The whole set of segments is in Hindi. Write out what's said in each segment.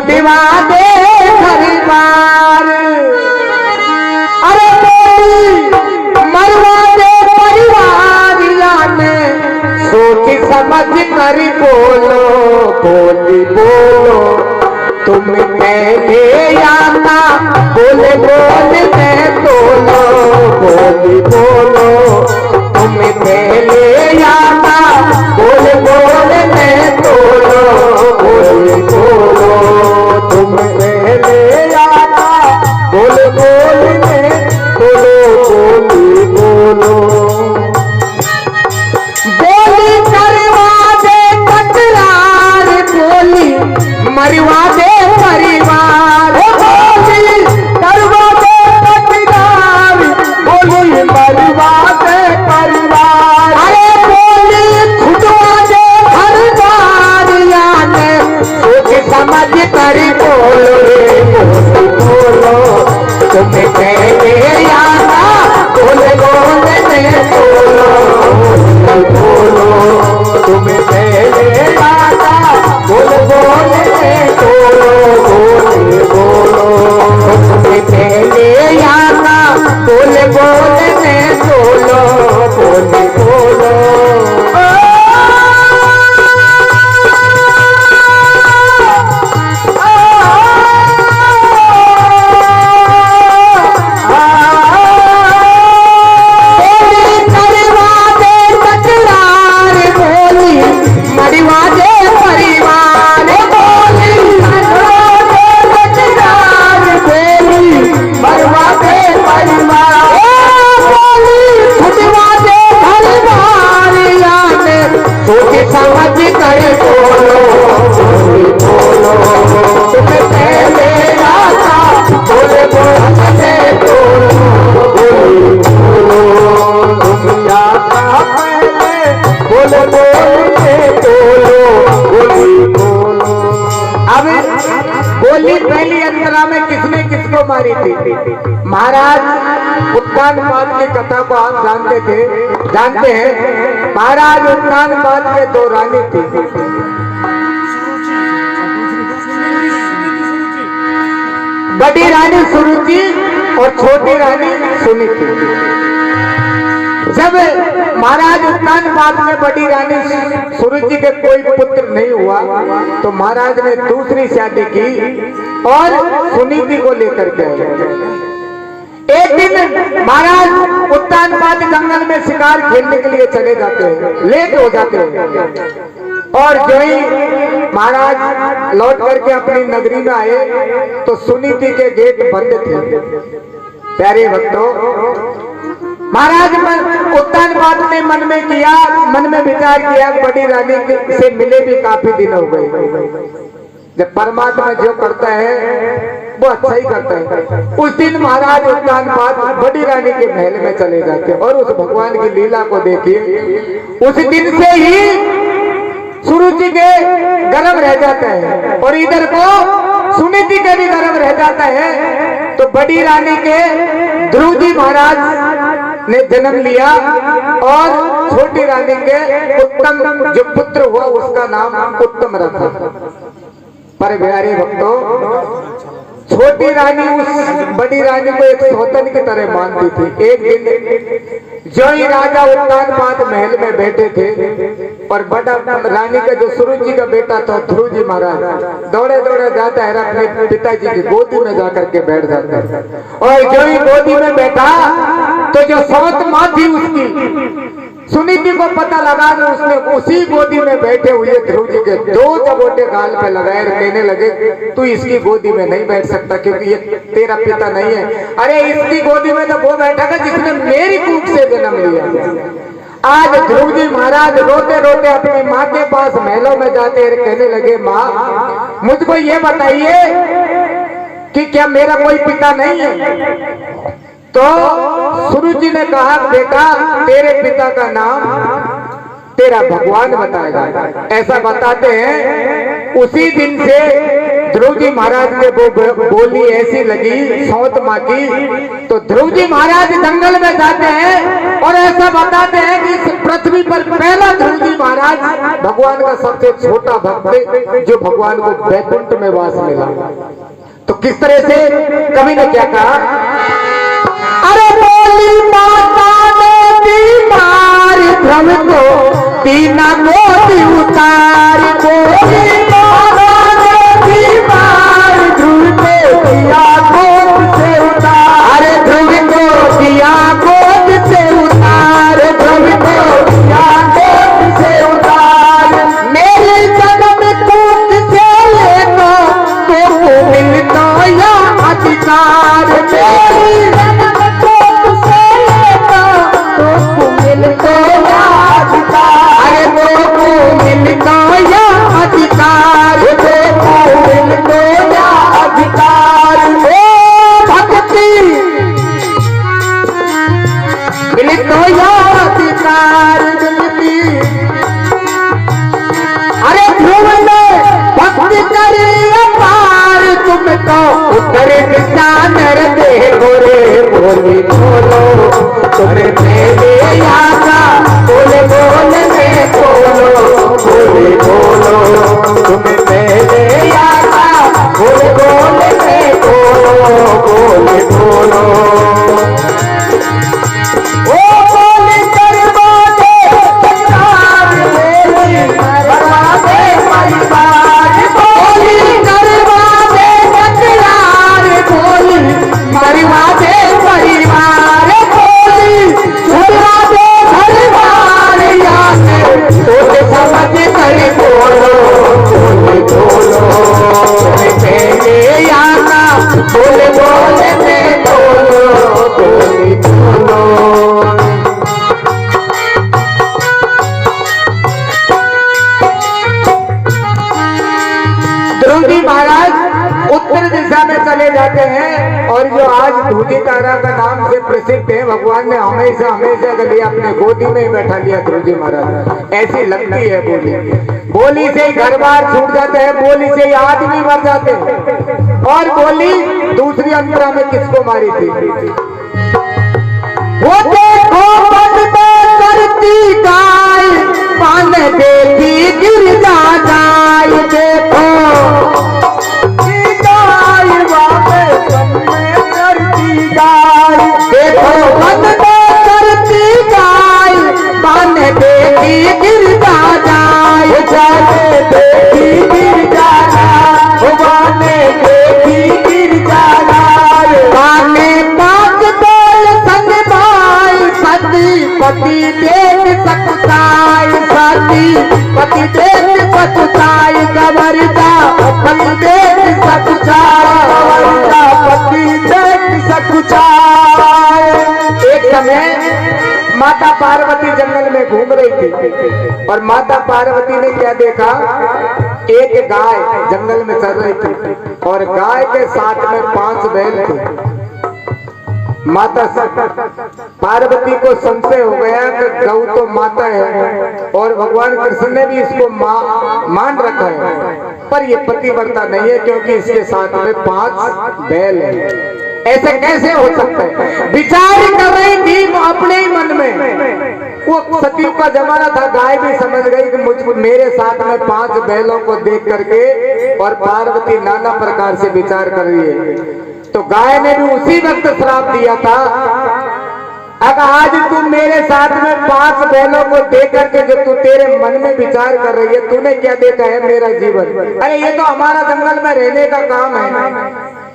खुदवा दे परिवार, अरे मरवा दे परिवार याने सोच समझ कर बोलो, बोली बोलो तुम पहले आना, बोले बोले मैं तोलो, बोली बोलो तुम पहले आना, बोले बोले मैं तोलो, बोली बोलो तुम पहले आना, बोले बोले मैं तोलो, बोली बोलो। बोली करवा दे कटरार, बोली मरवा दे परिवार, बोली करवा दे कटरार, बोली मरवा दे परिवार, अरे बोली खुदवा दे घरदार याने सोच समझ कर बोलो रे, बोलो तुम्हें पहले आना, बोले बोले मैं बोलो, बोलो तुम्हें पहले आना, बोले बोले मैं बोलो, बोले बोलो तुम्हें पहले आना, बोले बोले मैं बोलो, बोले बोलो। बोली पहली अंतरा में किसने किसको मारी थी? महाराज उत्तानपाद की कथा को आप जानते हैं। महाराज उत्तानपाद के दो रानी थी, बड़ी रानी सुरुचि और छोटी रानी सुनीति। जब महाराज उत्तानपाद में बड़ी रानी सुरुचि के कोई पुत्र नहीं हुआ तो महाराज ने दूसरी शादी की और सुनीति को लेकर के एक दिन महाराज उत्तानपाद जंगल में शिकार खेलने के लिए चले जाते हैं, लेट हो जाते हैं और जो ही महाराज लौट करके अपनी नगरी में आए तो सुनीति के गेट बंद थे। प्यारे भक्तों, महाराज उत्तानपाद ने मन में विचार किया, बड़ी रानी से मिले भी काफी दिन हो गए। जब परमात्मा जो करता है वो अच्छा ही करता है। उस दिन महाराज उत्तानपाद बड़ी रानी के महल में चले जाते हैं और उस भगवान की लीला को देखिए। उस दिन से ही सुरुचि के गर्भ रह जाता है और इधर को सुनीति के भी गर्भ रह जाता है। तो बड़ी रानी के ध्रुव जी महाराज ने जन्म लिया और छोटी रानी के उत्तम जो पुत्र हुआ उसका नाम उत्तम रखा। पर प्यारे भक्तों, छोटी रानी उस बड़ी रानी को एक सौतन की तरह मानती थी। एक दिन जो ही राजा उत्तानपाद महल में बैठे थे और बड़ा रानी का जो सुरुचि का बेटा था ध्रुव जी महाराज दौड़े दौड़े जाता है अपने पिताजी की गोदी में जाकर के बैठ जाता है और जो ही गोदी में बैठा तो जो सौत माँ थी उसकी सुनीति को पता लगा कि उसने उसी गोदी में बैठे हुए ध्रुव जी के दो चबोटे गाल पे लगाए, कहने लगे तू इसकी गोदी में नहीं बैठ सकता क्योंकि ये तेरा पिता नहीं है। अरे इसकी गोदी में तो वो बैठा था जिसने मेरी कूख से जन्म लिया। आज ध्रुव जी महाराज रोते रोते अपनी माँ के पास महलों में जाते कहने लगे, माँ मुझको ये बताइए कि क्या मेरा कोई पिता नहीं है? तो सुरुचि ने कहा, बेटा तेरे पिता का नाम तेरा भगवान बताएगा। ऐसा बताते हैं। उसी दिन से ध्रुव जी महाराज ने वो बोली ऐसी लगी सौत माँ की, तो ध्रुव जी महाराज जंगल में जाते हैं और ऐसा बताते हैं कि इस पृथ्वी पर पहला ध्रुव जी महाराज महाराज भगवान का सबसे छोटा भक्त जो भगवान को वैकुंठ में वास मिला। तो किस तरह से कवि ने क्या कहा, अरे बोली माता ने बीमार भ्रम को दीना मोती उतार, बोली माता ने बीमार ध्रुव को दिया गोद से उतार, अरे ध्रुव को दिया गोद से उतार, ध्रुव को दिया गोद से उतार, मेरे जन्म कूद से लेना तो मिल तो या अधिकार, मेरी जन्म कूद से लेना तो मिल तो या अधिकार, अरे तो मिल तो या अधिकार, तो मिल तो या अधिकार, ओ भक्ति मिल तो या अधिकार मिलती, अरे ध्रुव ने भक्ति करी अपार, तुम तो उतर चादर दे गोरे बोली बोलो, तुम्हें मेरे आका बोले बोले में बोलो, बोले बोलो, तुम्हें मेरे आका बोले बोले में बोलो, बोले बोलो, ओ बोले दरबारे सरकार बोली बरबादे परिवार, बोली दरबारे सरकार बोली बरबादे परिवार, बोली सुरादे परिवार याद तो समझ कर बोलो, बोले बोलो, मेरे आका बोले बोले में बोलो, बोले बोलो। ध्रुव जी महाराज उत्तर दिशा में चले जाते हैं और जो आज धूती तारा का नाम से प्रसिद्ध है, भगवान ने हमेशा हमेशा के लिए अपने गोदी में ही बैठा लिया ध्रुव जी महाराज। ऐसी लगती है बोली, बोली से ही घर बार छूट जाते हैं, बोली से ही आदमी मर जाते हैं। और बोली दूसरी अंतरा में किसको मारी थी, वो देखो मन में करती गाय, पान देखी गिर जाए, देखो देखो मन में करती गाय, पान देखी गिर जाए, जाने देखी गिर जाना, भगवाने देखी गिर जाना, काने पाक बोल संग भाई, सती पति देख सकताई, सती पति देख सकताई, गवरदा पति देख सकताई, गवरदा पति देख सकताई। एक समय माता पार्वती जंगल में घूम रही थी और माता पार्वती ने क्या देखा, एक गाय जंगल में चल रही थी और गाय के साथ में 5 बैल थे। माता पार्वती को संशय हो गया कि गौ तो माता है और भगवान कृष्ण ने भी इसको मान रखा है, पर ये पतिव्रता नहीं है क्योंकि इसके साथ में 5 बैल हैं। ऐसे कैसे हो सकता है, विचार कर रही थी अपने ही मन में। वो सतयुग का जमाना था, गाय भी समझ गई कि मुझ मेरे साथ में 5 बैलों को देख करके और पार्वती नाना प्रकार से विचार कर रही है। तो गाय ने भी उसी वक्त श्राप दिया था, अगर आज तुम मेरे साथ में 5 बैलों को देख करके जो तू तेरे मन में विचार कर रही है, तूने क्या देखा है मेरा जीवन, अरे ये तो हमारा जंगल में रहने का काम है,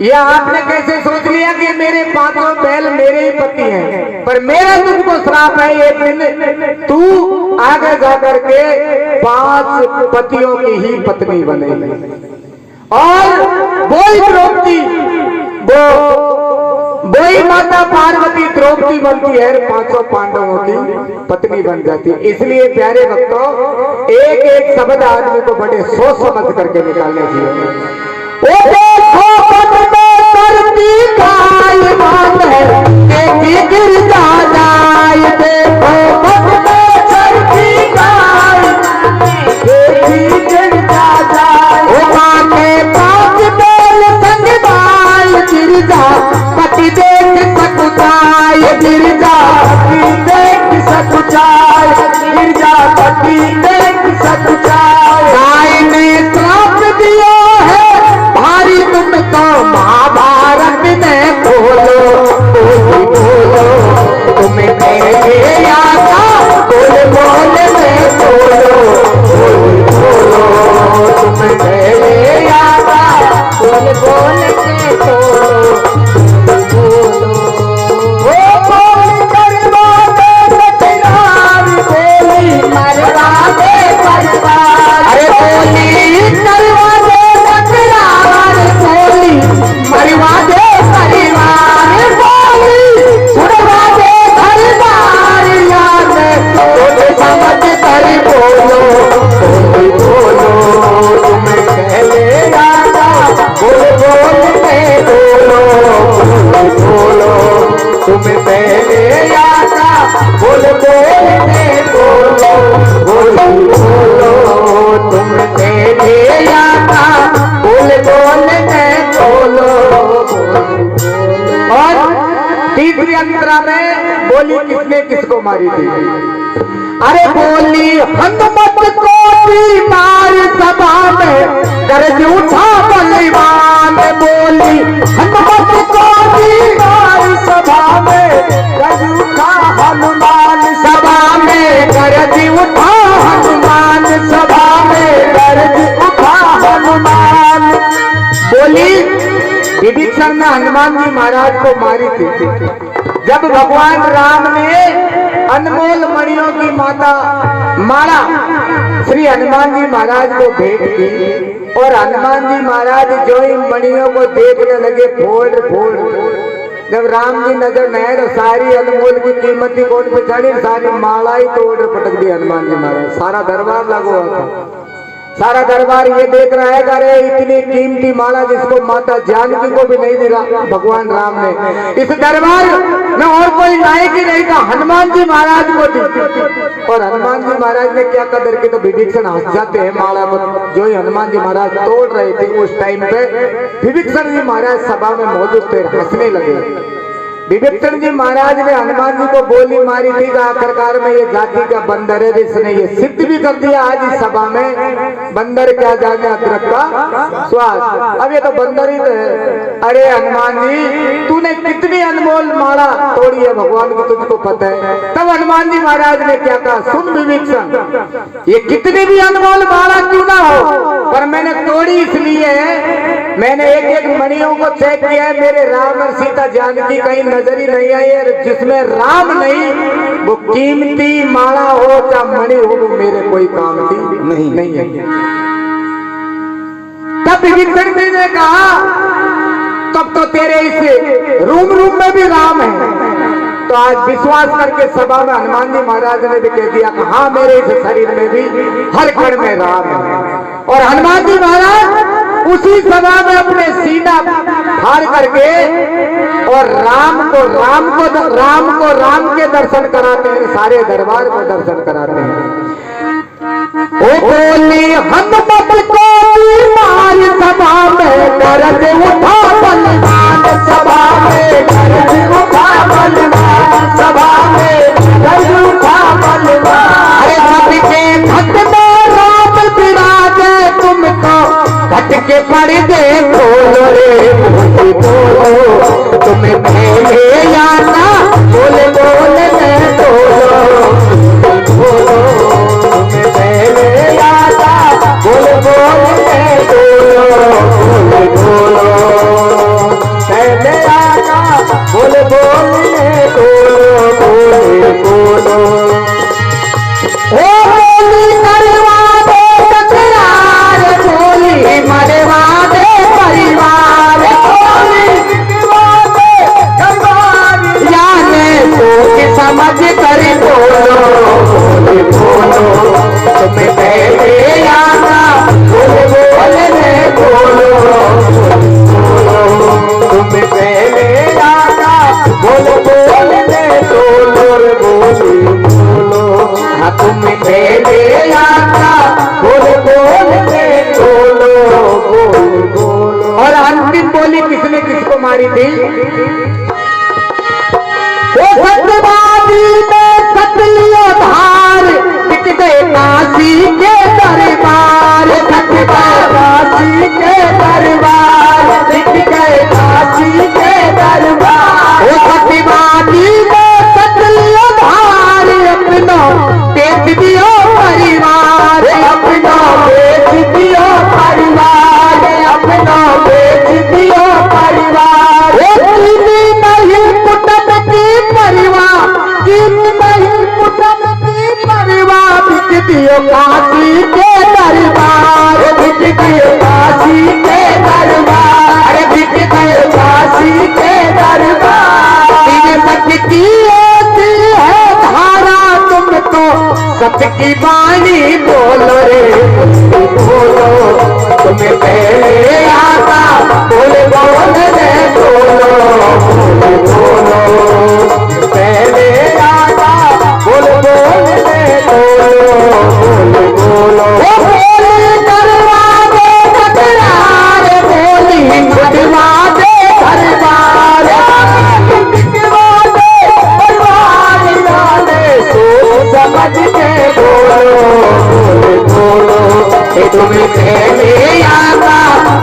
ये आपने कैसे सोच लिया कि मेरे 5 बैल मेरे ही पति हैं, पर मेरा तुमको श्राप है, एक दिन तू आगे जाकर के 5 पतियों की ही पत्नी बनेगी। और वही द्रौपदी, वही माता पार्वती द्रौपदी बनती है, 500 पांडवों की पत्नी बन जाती है। इसलिए प्यारे भक्तों, एक एक शब्द आदमी को बड़े सोच समझ करके निकालने चाहिए। ओ देखो मन में करती गाय, मान है देखी गिर जाए, देखो मन में करती गाय, देखी गिर जाए, ओ माने 5 बैल संग बाल, गिर जा पति देख सकुचाए, गिर जा पति देख सकुचाए, गिर जा पति देख विधिक्षरा में बोली किसने किसको मारी थी? अरे बोली हनुमत को मार सभा में गरज उठा बलवान। बोली हनुमत को मार सभा में गरज उठा हनुमान। सभा में गरज उठा हनुमान। सभा में गरज उठा हनुमान। बोली विभीषण ने हनुमान जी महाराज को मारी थी जब भगवान राम ने अनमोल मणियों की माता माला श्री हनुमान जी महाराज को भेंट की और हनुमान जी महाराज जो इन मणियों को देखने लगे फोड़ फोड़। जब राम जी नजर नहीं तो सारी अनमोल की कीमती कोट पे चढ़ी, सारी माला ही तोड़ पटक दी हनुमान जी महाराज। सारा दरबार लगा हुआ था, सारा दरबार ये देख रहा है अरे इतनी कीमती माला जिसको माता जानकी को भी नहीं दिला भगवान राम ने, इस दरबार में और कोई नायक ही नहीं था, हनुमान जी महाराज को दी। और हनुमान जी महाराज ने क्या कदर की तो विभीषण हंस जाते हैं माला को जो ही हनुमान जी महाराज तोड़ रहे थे उस टाइम पे विभीषण जी महाराज सभा में मौजूद थे, हंसने लगे। विभीषण जी महाराज ने हनुमान जी को गोली मारी थी आखिरकार में ये जाति का बंदर है जिसने ये सिद्ध भी कर दिया आज इस सभा में बंदर क्या जाने अदरक का स्वाद। अब ये तो बंदर ही तो है। अरे हनुमान जी तूने कितनी अनमोल माला तोड़ी है भगवान को तुझको पता है। तब हनुमान जी महाराज ने क्या कहा, सुन विभीषण ये कितनी भी अनमोल माला क्यों ना हो पर मैंने तोड़ी इसलिए मैंने एक एक मणियों को चेक किया है, मेरे राम और सीता जानकी कहीं नजर ही नहीं आई है। जिसमें राम नहीं वो कीमती माला हो या मणि हो वो मेरे कोई काम की नहीं है। तब विभीषण जी ने कहा तब तो तेरे इस रूम में भी राम है। तो आज विश्वास करके सभा में हनुमान जी महाराज ने भी कह दिया कि हाँ मेरे इस शरीर में भी हर कण में राम है। और हनुमान जी महाराज उसी सभा में अपने सीना फाड़ करके और राम के दर्शन कराते हैं, सारे दरबार को दर्शन कराते हैं। ओ बोली हनुमत को मार सभा में गरज उठा बलवान। सभा में गरज उठा बलवान। सभा में गरज उठा बलवान। अरे सबके खट में राम विराजे तुमको घट के पर्दे खोलो रे बोलो तुम्हें पहले आना बोले बोले मैं बोलो तुम्हें पहले आना बोले बोले मैं बोले पहले आना बोले बोले बोलो मरवा दे परिवार याने सोच समझ कर बोलो तुम्हें पहले आना बोले बोलो तुम्हें पहले आना बोले बोलो हाँ तुम्हें पहले आना बोलो और अंतिम बोली किसने किसको मारी थी? वो सत्यवादी में सतलियो धार टिक गए काशी के दरबार। काशी के दरबार टिक गए काशी के दरबार। वो सत्यवादी में सतलियो धार अपना बेच दियो परिवार। अपना बेच दियो परिवार। अपना बेच दियो परिवार। नहीं कुटुंब की परिवार नहीं कुटुंब की परिवार बिक दियो काशी के दरबार। बिक दियो काशी के दरबार। अरे बिक दियो काशी के दरबार। सत्य की होती है धारा तुमको सत्य की वाणी बोलो रे बोलो तुम्हें पहले आता बोले बोले बोलो पहले आता बोले बोलो करवा दे तकरार बोली करवा दे दरबार। करवा दे तुम्हें पहले आना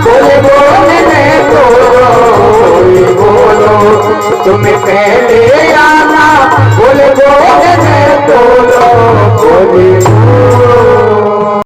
बोले बोलने बोलो बोलो तुम्हें पहले आना बोले बोलने बोलो बोले